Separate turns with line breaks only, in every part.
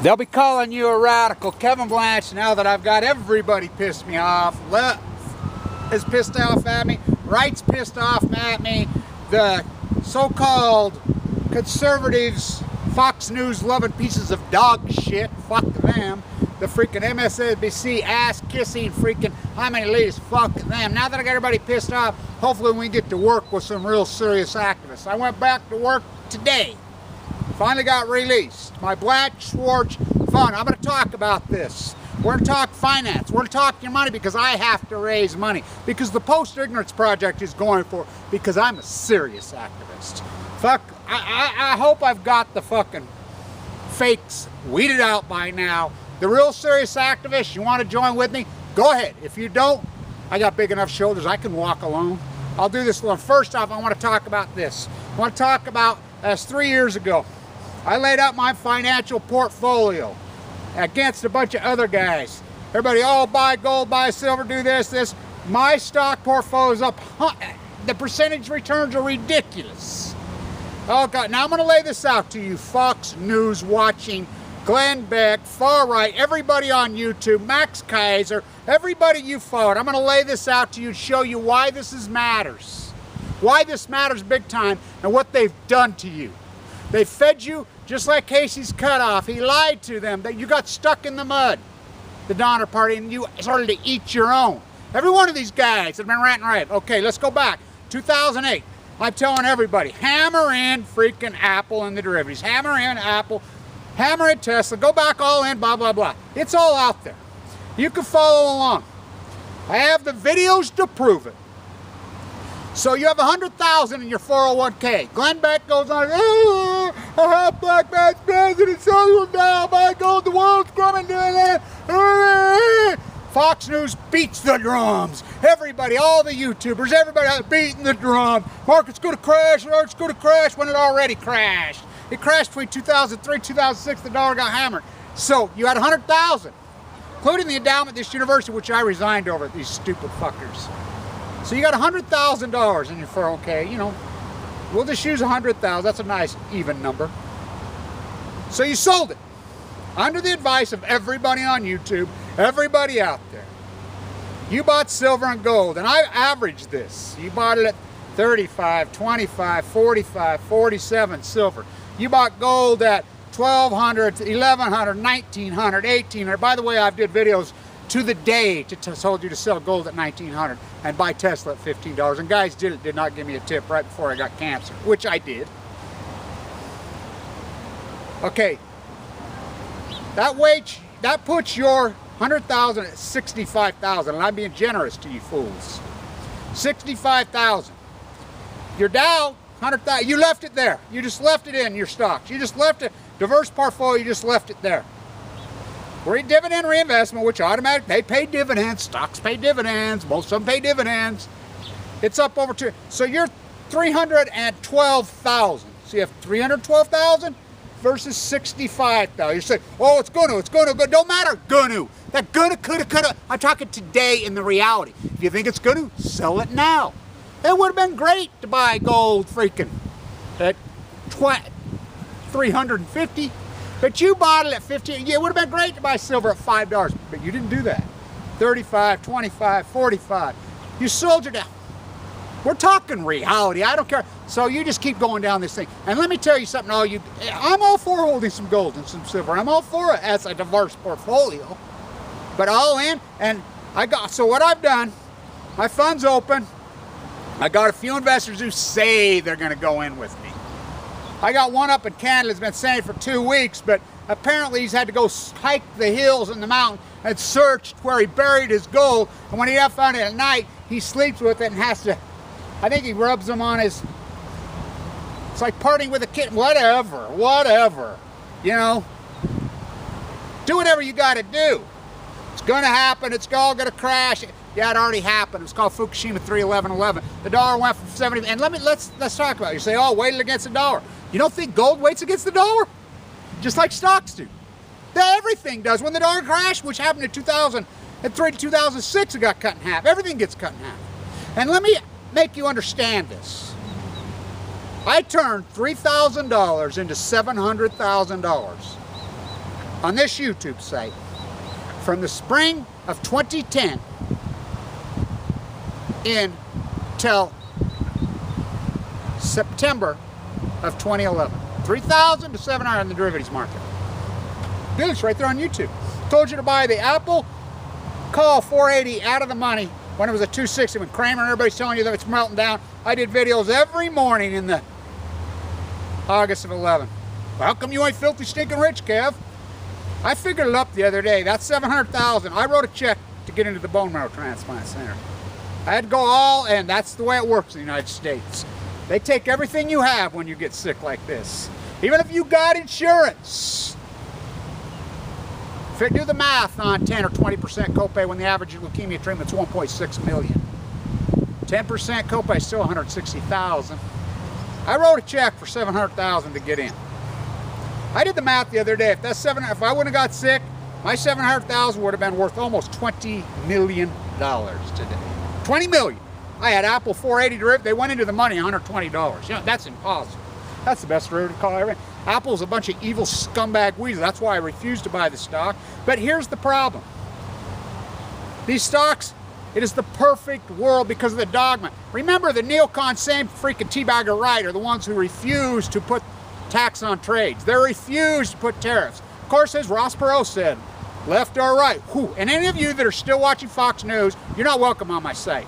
They'll be calling you a radical. Kevin Blanch, now that I've got everybody pissed me off. Left is pissed off at me. Right's pissed off at me. The so-called conservatives, Fox News loving pieces of dog shit, fuck them. The freaking MSNBC ass-kissing freaking how many leaders, fuck them. Now that I got everybody pissed off, hopefully we get to work with some real serious activists. I went back to work today. Finally got released. My BlanchSchwarz fund. I'm going to talk about this. We're going to talk finance. We're going to talk your money because I have to raise money. Because the Post-Ignorance Project is going for, because I'm a serious activist. Fuck, I hope I've got the fucking fakes weeded out by now. The real serious activists, you want to join with me? Go ahead. If you don't, I got big enough shoulders. I can walk alone. I'll do this one. First off, I want to talk about this. I want to talk about, as 3 years ago, I laid out my financial portfolio against a bunch of other guys. Everybody, oh, buy gold, buy silver, do this. My stock portfolio is up. The percentage returns are ridiculous. Oh, God. Now, I'm going to lay this out to you, Fox News watching, Glenn Beck, far right, everybody on YouTube, Max Kaiser, everybody you followed. I'm going to lay this out to you and show you why this matters. Why this matters big time and what they've done to you. They fed you just like Casey's cut off. He lied to them that you got stuck in the mud, the Donner Party, and you started to eat your own. Every one of these guys have been ranting right. Okay, let's go back. 2008. I'm telling everybody, hammer in freaking Apple and the derivatives. Hammer in Apple, hammer in Tesla, go back all in, blah, blah, blah. It's all out there. You can follow along. I have the videos to prove it. So you have 100,000 in your 401k. Glenn Beck goes on, oh, I have black man's president, so now, my God, the world's coming to an end. Fox News beats the drums. Everybody, all the YouTubers, everybody out beating the drum. Market's going to crash, market's going to crash when it already crashed. It crashed between 2003 2006, the dollar got hammered. So you had 100,000, including the endowment at this university, which I resigned over, these stupid fuckers. So you got $100,000 in your 401k, you know, we'll just use 100,000, that's a nice even number. So you sold it, under the advice of everybody on YouTube, everybody out there. You bought silver and gold, and I averaged this. You bought it at 35, 25, 45, 47 silver. You bought gold at 1,200, 1,100, 1,900, 1,800. By the way, I did videos to the day told you to sell gold at 1,900 and buy Tesla at $15. And guys did not give me a tip right before I got cancer, which I did. Okay, that puts your 100,000 at 65,000, and I'm being generous to you fools. 65,000. You're down 100,000. You left it there. You just left it in your stocks. You just left it diverse portfolio. You just left it there. Dividend reinvestment, which automatically, they pay dividends, stocks pay dividends, most of them pay dividends. It's up over two. So you're 312,000. So you have 312,000 versus 65,000. You say, oh, it's gonna, don't matter, gonna. That gonna, coulda. I'm talking today in the reality. If you think it's gonna, sell it now. It would have been great to buy gold freaking at 350. But you bought it at 15. It would have been great to buy silver at $5, but you didn't do that. 35, 25, 45. You sold your down. We're talking reality. I don't care. So you just keep going down this thing. And let me tell you something, I'm all for holding some gold and some silver. I'm all for it as a diverse portfolio. But all in, and so what I've done, my fund's open. I got a few investors who say they're going to go in with me. I got one up in Canada that's been saying for 2 weeks, but apparently he's had to go hike the hills and the mountain and searched where he buried his gold. And when he found it at night, he sleeps with it and has to, I think he rubs them on his, it's like partying with a kid, whatever, you know. Do whatever you got to do. It's going to happen. It's all going to crash. Yeah, it already happened. It was called Fukushima 3/11/11. The dollar went from 70. And let's talk about it. You say, oh, weighted against the dollar. You don't think gold weights against the dollar? Just like stocks do. Everything does. When the dollar crashed, which happened in 2003 to 2006, it got cut in half. Everything gets cut in half. And let me make you understand this. I turned $3,000 into $700,000 on this YouTube site from the spring of 2010 until September of 2011. 3,000 to 700 in the derivatives market. Dude, it's right there on YouTube. Told you to buy the Apple Call 480 out of the money when it was a 260, when Kramer and everybody's telling you that it's melting down. I did videos every morning in the August of 11. Well, how come you ain't filthy stinking rich, Kev? I figured it up the other day. That's 700,000. I wrote a check to get into the bone marrow transplant center. I had to go all, and that's the way it works in the United States. They take everything you have when you get sick like this. Even if you got insurance. If you do the math on 10 or 20% copay when the average leukemia treatment's 1.6 million. 10% copay is still 160,000. I wrote a check for 700,000 to get in. I did the math the other day. If I wouldn't have got sick, my 700,000 would have been worth almost $20 million today. 20 million. I had Apple 480 derivative. They went into the money $120. You know, that's impossible. That's the best derivative call ever. Apple's a bunch of evil scumbag weasels. That's why I refuse to buy the stock. But here's the problem. These stocks, it is the perfect world because of the dogma. Remember, the neocons, same freaking teabagger right, are the ones who refuse to put tax on trades. They refuse to put tariffs. Of course, as Ross Perot said, left or right. Whew. And any of you that are still watching Fox News, you're not welcome on my site.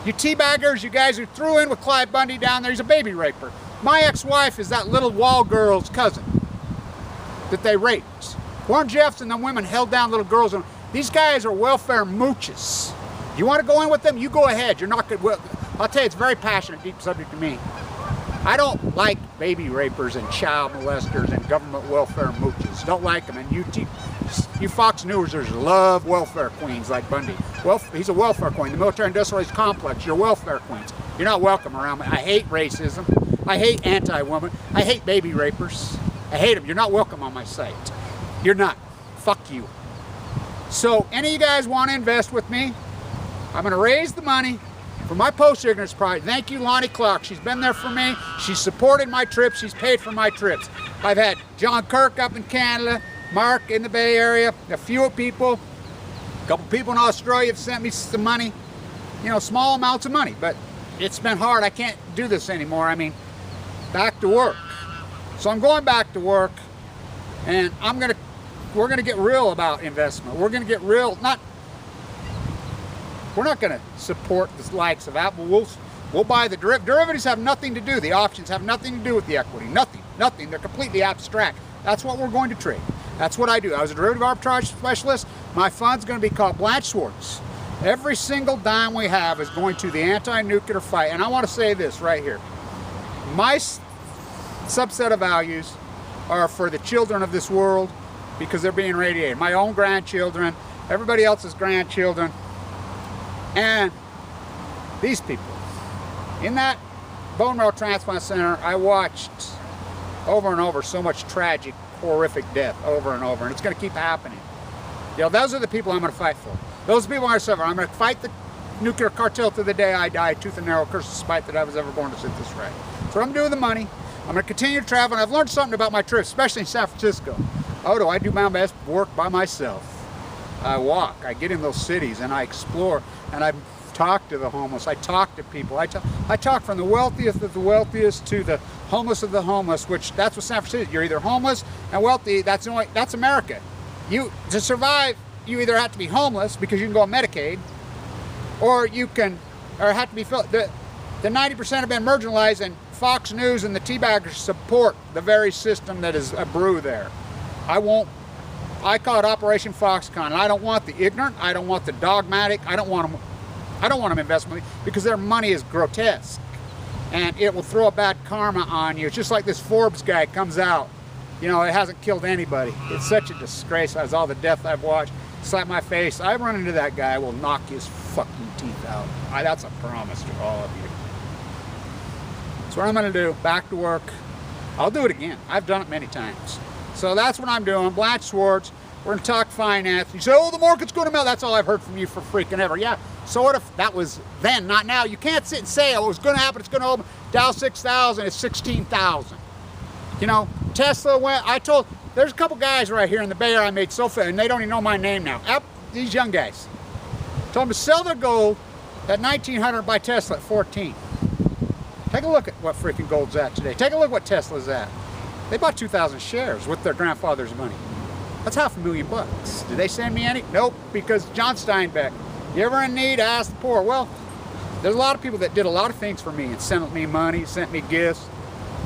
You teabaggers, you guys who threw in with Clyde Bundy down there, he's a baby raper. My ex-wife is that little wall girl's cousin that they raped. Warren Jeffs and the women held down little girls. And these guys are welfare mooches. You want to go in with them? You go ahead. You're not good. Well, I'll tell you, it's a very passionate, deep subject to me. I don't like baby rapers and child molesters and government welfare mooches. Don't like them. And you Fox Newsers love welfare queens like Bundy. Well, he's a welfare queen. The military industrial complex, you're welfare queens. You're not welcome around me. I hate racism. I hate anti-woman. I hate baby rapers. I hate them. You're not welcome on my site. You're not. Fuck you. So, any of you guys want to invest with me? I'm going to raise the money for my post-ignorance project. Thank you, Lonnie Clark. She's been there for me. She's supported my trips. She's paid for my trips. I've had John Kirk up in Canada, Mark in the Bay Area, a few people, a couple people in Australia have sent me some money, you know, small amounts of money, but it's been hard. I can't do this anymore. I mean, back to work. So I'm going back to work, and we're gonna get real about investment. We're gonna get real, we're not going to support the likes of Apple. We'll buy the derivatives. Have nothing to do. The options have nothing to do with the equity. Nothing. They're completely abstract. That's what we're going to trade. That's what I do. I was a derivative arbitrage specialist. My fund's going to be called BlanchSchwarz. Every single dime we have is going to the anti-nuclear fight. And I want to say this right here. My subset of values are for the children of this world because they're being radiated. My own grandchildren, everybody else's grandchildren. And these people, in that bone marrow transplant center, I watched over and over so much tragic, horrific death over and over, and it's going to keep happening. You know, those are the people I'm going to fight for. Those people are suffering. I'm going to fight the nuclear cartel to the day I die, tooth and nail, curse the spite that I was ever born to sit this right. So I'm doing the money. I'm going to continue to travel, and I've learned something about my trips, especially in San Francisco. Oh, I do my best work by myself. I walk, I get in those cities, and I explore, and I talk to the homeless, I talk to people, I talk from the wealthiest of the wealthiest to the homeless of the homeless, which that's what San Francisco is. You're either homeless and wealthy, that's America. To survive, you either have to be homeless because you can go on Medicaid, or have to be filled. The 90% have been marginalized, and Fox News and the teabaggers support the very system that is a brew there. I call it Operation Foxconn, and I don't want the ignorant, I don't want the dogmatic, I don't want them investing money because their money is grotesque and it will throw a bad karma on you. It's just like this Forbes guy comes out, you know, it hasn't killed anybody. It's such a disgrace as all the death I've watched. Slap my face. I run into that guy, I will knock his fucking teeth out. That's a promise to all of you. That's what I'm going to do. Back to work. I'll do it again. I've done it many times. So that's what I'm doing. BlanchSchwarz. We're going to talk finance. You say, oh, the market's going to melt. That's all I've heard from you for freaking ever. Yeah, sort of. That was then, not now. You can't sit and say, oh, it's going to happen. It's going to open. Dow 6,000 is 16,000. You know, Tesla went, there's a couple guys right here in the Bay Area I made so fast, and they don't even know my name now. These young guys. Told them to sell their gold at 1900 by Tesla at 14. Take a look at what freaking gold's at today. Take a look what Tesla's at. They bought 2,000 shares with their grandfather's money. That's $500,000. Did they send me any? Nope, because John Steinbeck. You ever in need, ask the poor. Well, there's a lot of people that did a lot of things for me and sent me money, sent me gifts.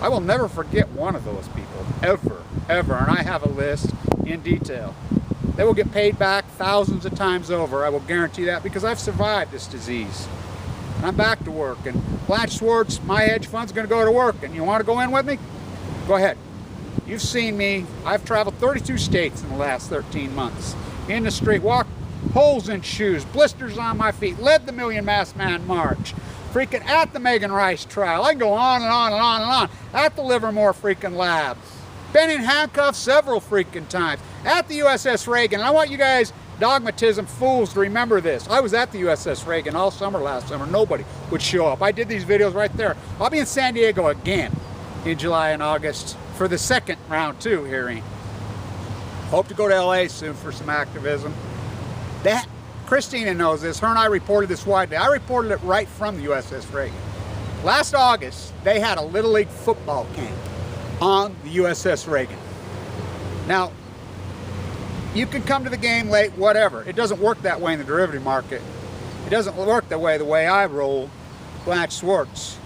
I will never forget one of those people, ever, ever. And I have a list in detail. They will get paid back thousands of times over. I will guarantee that, because I've survived this disease. And I'm back to work. And BlanchSchwarz, my hedge fund's going to go to work. And you want to go in with me? Go ahead. You've seen me. I've traveled 32 states in the last 13 months. In the street, walked holes in shoes, blisters on my feet, led the Million Masked Man March, freaking at the Megan Rice trial. I can go on and on and on and on. At the Livermore freaking lab. Been in handcuffs several freaking times. At the USS Reagan. And I want you guys, dogmatism fools, to remember this. I was at the USS Reagan all summer last summer. Nobody would show up. I did these videos right there. I'll be in San Diego again in July and August for the second round 2 hearing. Hope to go to LA soon for some activism. That Christina knows this. Her and I reported this widely. I reported it right from the USS Reagan. Last August, they had a Little League football camp on the USS Reagan. Now, you can come to the game late, whatever. It doesn't work that way in the derivative market. It doesn't work the way I roll, BlanchSchwarz.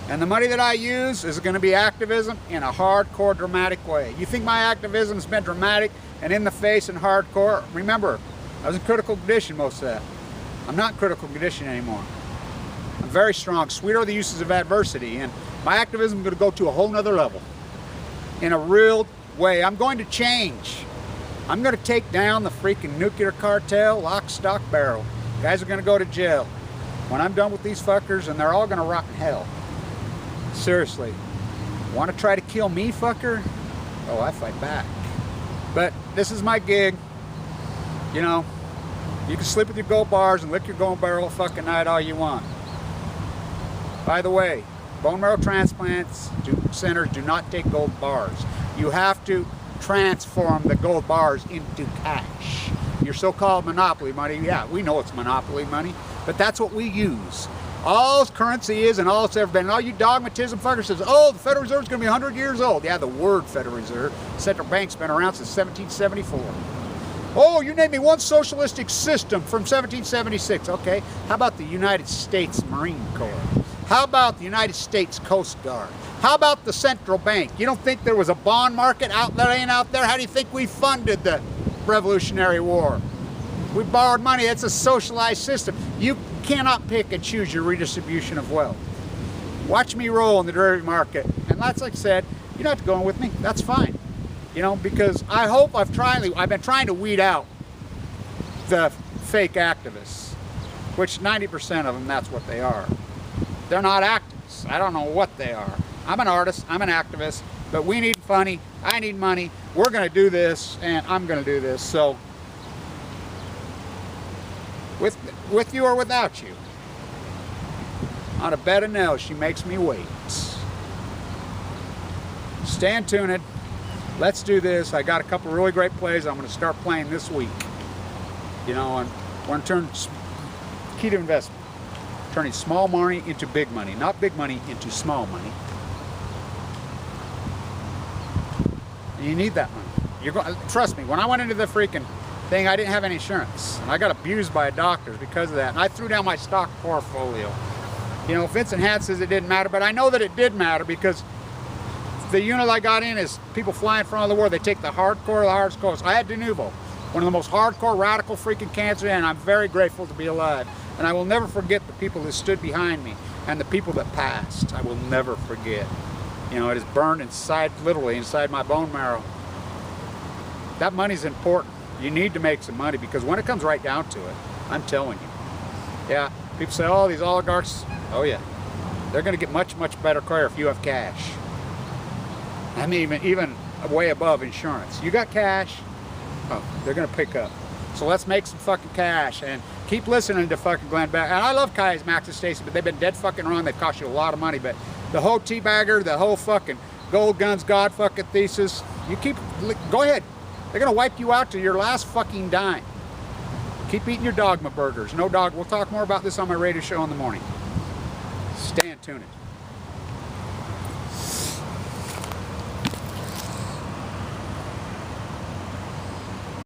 And the money that I use is going to be activism in a hardcore, dramatic way. You think my activism has been dramatic and in the face and hardcore? Remember, I was in critical condition most of that. I'm not in critical condition anymore. I'm very strong. Sweet are the uses of adversity. And my activism is going to go to a whole nother level. In a real way. I'm going to change. I'm going to take down the freaking nuclear cartel, lock, stock, barrel. Guys are going to go to jail. When I'm done with these fuckers, and they're all going to rot in hell. Seriously. Want to try to kill me, fucker? Oh, I fight back. But this is my gig. You know, you can sleep with your gold bars and lick your gold barrel fucking night all you want. By the way, bone marrow transplants centers do not take gold bars. You have to transform the gold bars into cash. Your so-called monopoly money, yeah, we know it's monopoly money, but that's what we use. All currency is and all it's ever been. And all you dogmatism fuckers says, oh, the Federal Reserve is going to be 100 years old. Yeah, the word Federal Reserve. Central bank's been around since 1774. Oh, you name me one socialistic system from 1776. Okay, how about the United States Marine Corps? How about the United States Coast Guard? How about the central bank? You don't think there was a bond market out there? How do you think we funded the Revolutionary War? We borrowed money. It's a socialized system. You cannot pick and choose your redistribution of wealth. Watch me roll in the derivative market. And that's like I said, you don't have to go in with me. That's fine. You know, because I hope I've been trying to weed out the fake activists, which 90% of them, that's what they are. They're not activists. I don't know what they are. I'm an artist, I'm an activist, but we need money, I need money, we're gonna do this, and I'm gonna do this. So, with you or without you, on a bed of nails, she makes me wait. Stay tuned. Let's do this. I got a couple really great plays I'm going to start playing this week. You know, and I want to turn key to investment. Turning small money into big money. Not big money into small money. And you need that money. You're going, trust me, when I went into the freaking thing, I didn't have any insurance. And I got abused by doctors because of that. And I threw down my stock portfolio. You know, Vincent Hatt says it didn't matter, but I know that it did matter because the unit I got in is people flying from all over the world. They take the hardcore, the hardcore. I had de novo, one of the most hardcore, radical freaking cancer, and I'm very grateful to be alive. And I will never forget the people that stood behind me and the people that passed. I will never forget. You know, it is burned inside, literally inside my bone marrow. That money's important. You need to make some money because when it comes right down to it, I'm telling you. Yeah, people say, oh, these oligarchs, oh yeah, they're going to get much, much better care if you have cash. I mean, even way above insurance. You got cash, oh, they're going to pick up. So let's make some fucking cash and keep listening to fucking Glenn Beck. And I love Kai's, Max, and Stacy, but they've been dead fucking wrong. They cost you a lot of money. But the whole teabagger, the whole fucking gold guns, God fucking thesis, You keep, go ahead. They're going to wipe you out to your last fucking dime. Keep eating your dogma burgers. No dog. We'll talk more about this on my radio show in the morning. Stay tuned.